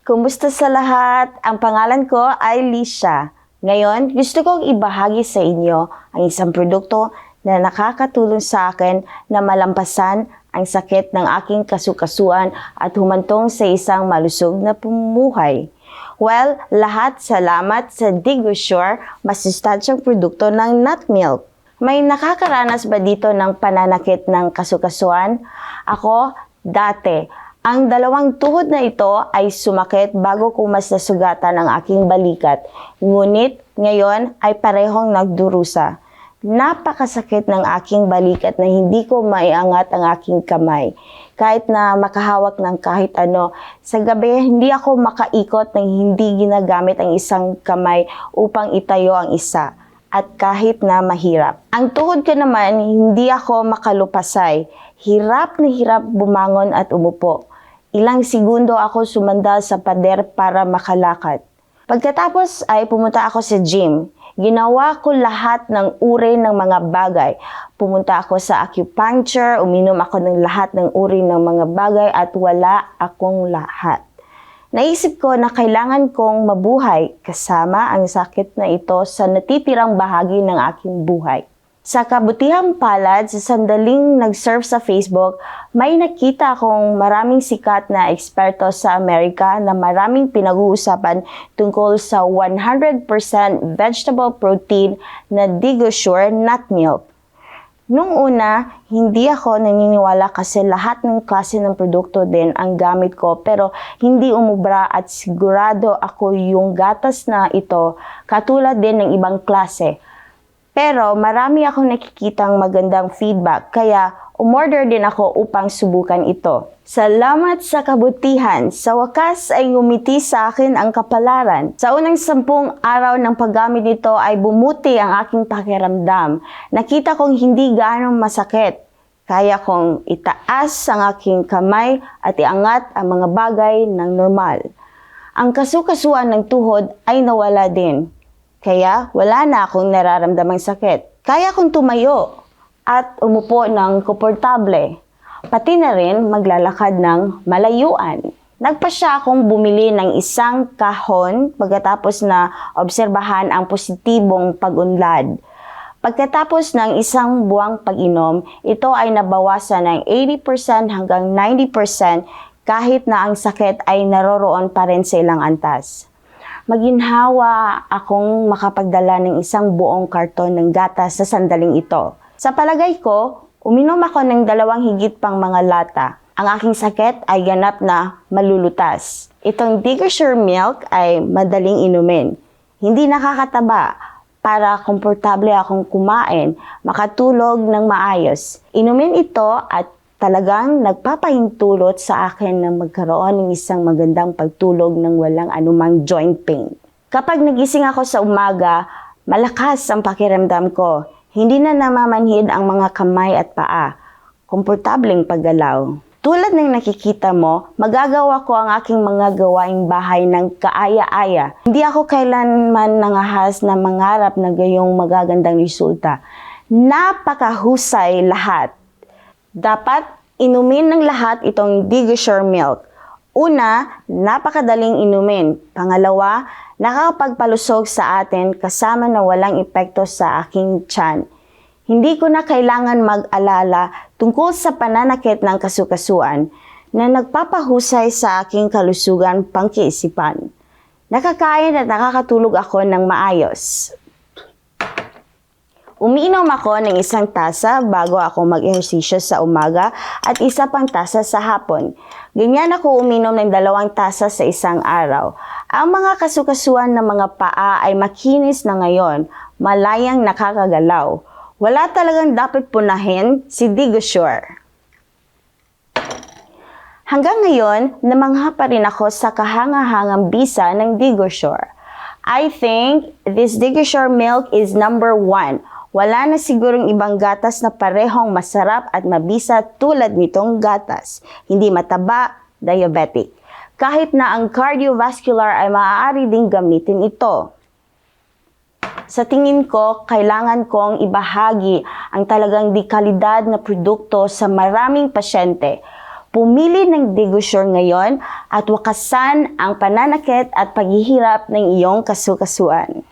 Kumusta sa lahat? Ang pangalan ko ay Lisha. Ngayon, gusto kong ibahagi sa inyo ang isang produkto na nakakatulong sa akin na malampasan ang sakit ng aking kasukasuan at humantong sa isang malusog na pamumuhay. Well, salamat sa DigoSure, masustansyang produkto ng nut milk. May nakakaranas ba dito ng pananakit ng kasukasuan? Ako, dati. Ang dalawang tuhod na ito ay sumakit bago ko mas nasugatan ang aking balikat. Ngunit ngayon ay parehong nagdurusa. Napakasakit ng aking balikat na hindi ko maiangat ang aking kamay. Kahit na makahawak ng kahit ano, sa gabi hindi ako makaikot ng hindi ginagamit ang isang kamay upang itayo ang isa. At kahit na mahirap. Ang tuhod ko naman, hindi ako makalupasay. Hirap na hirap bumangon at umupo. Ilang segundo ako sumandal sa pader para makalakad. Pagkatapos ay pumunta ako sa gym. Ginawa ko lahat ng uri ng mga bagay. Pumunta ako sa acupuncture, uminom ako ng lahat ng uri ng mga bagay at wala akong lahat. Naisip ko na kailangan kong mabuhay kasama ang sakit na ito sa natitirang bahagi ng aking buhay. Sa kabutihang palad, sa sandaling nag-surf sa Facebook, may nakita akong maraming sikat na eksperto sa Amerika na maraming pinag-uusapan tungkol sa 100% vegetable protein na DigoSure nut milk. Nung una, hindi ako naniniwala kasi lahat ng klase ng produkto din ang gamit ko pero hindi umubra at sigurado ako yung gatas na ito katulad din ng ibang klase. Pero marami akong nakikitang magandang feedback kaya umorder din ako upang subukan ito. Salamat sa kabutihan. Sa wakas ay ngumiti sa akin ang kapalaran. Sa unang 10 araw ng paggamit nito ay bumuti ang aking pakiramdam. Nakita kong hindi gaano masakit. Kaya kong itaas ang aking kamay at iangat ang mga bagay ng normal. Ang kasukasuan ng tuhod ay nawala din. Kaya wala na akong nararamdamang sakit. Kaya kong tumayo at umupo ng komportable. Pati na rin maglalakad ng malayuan. Nagpasya akong bumili ng isang kahon pagkatapos na obserbahan ang positibong pag-unlad. Pagkatapos ng isang buwang pag-inom, ito ay nabawasan ng 80% hanggang 90% kahit na ang sakit ay naroroon pa rin sa ilang antas. Maginhawa akong makapagdala ng isang buong karton ng gatas sa sandaling ito. Sa palagay ko, uminom ako ng 2 higit pang mga lata. Ang aking sakit ay ganap na malulutas. Itong DigoSure milk ay madaling inumin. Hindi nakakataba para komportable akong kumain, makatulog ng maayos. Inumin ito at talagang nagpapahintulot sa akin na magkaroon ng isang magandang pagtulog ng walang anumang joint pain. Kapag nagising ako sa umaga, malakas ang pakiramdam ko. Hindi na namamanhid ang mga kamay at paa. Komportableng paggalaw. Tulad ng nakikita mo, magagawa ko ang aking mga gawaing bahay ng kaaya-aya. Hindi ako kailanman nangahas na mangarap na gayong magagandang resulta. Napakahusay lahat. Dapat inumin ng lahat itong DigoSure milk. Una, napakadaling inumin. Pangalawa, nakakapagpalusog sa atin kasama na walang epekto sa aking tiyan. Hindi ko na kailangan mag-alala tungkol sa pananakit ng kasukasuan na nagpapahusay sa aking kalusugan pangkiisipan. Nakakain at nakakatulog ako ng maayos. Umiinom ako ng 1 tasa bago ako mag-ehersisyo sa umaga at 1 pang tasa sa hapon. Ganyan ako uminom ng 2 tasa sa isang araw. Ang mga kasukasuan ng mga paa ay makinis na ngayon, malayang nakakagalaw. Wala talagang dapat punahin si DigoSure. Hanggang ngayon, namangha pa rin ako sa kahanga-hangang bisa ng DigoSure. I think this DigoSure milk is number 1. Wala na sigurong ibang gatas na parehong masarap at mabisa tulad nitong gatas. Hindi mataba, diabetic. Kahit na ang cardiovascular ay maaari ding gamitin ito. Sa tingin ko, kailangan kong ibahagi ang talagang di kalidad na produkto sa maraming pasyente. Pumili ng Digosure ngayon at wakasan ang pananakit at paghihirap ng iyong kasukasuan.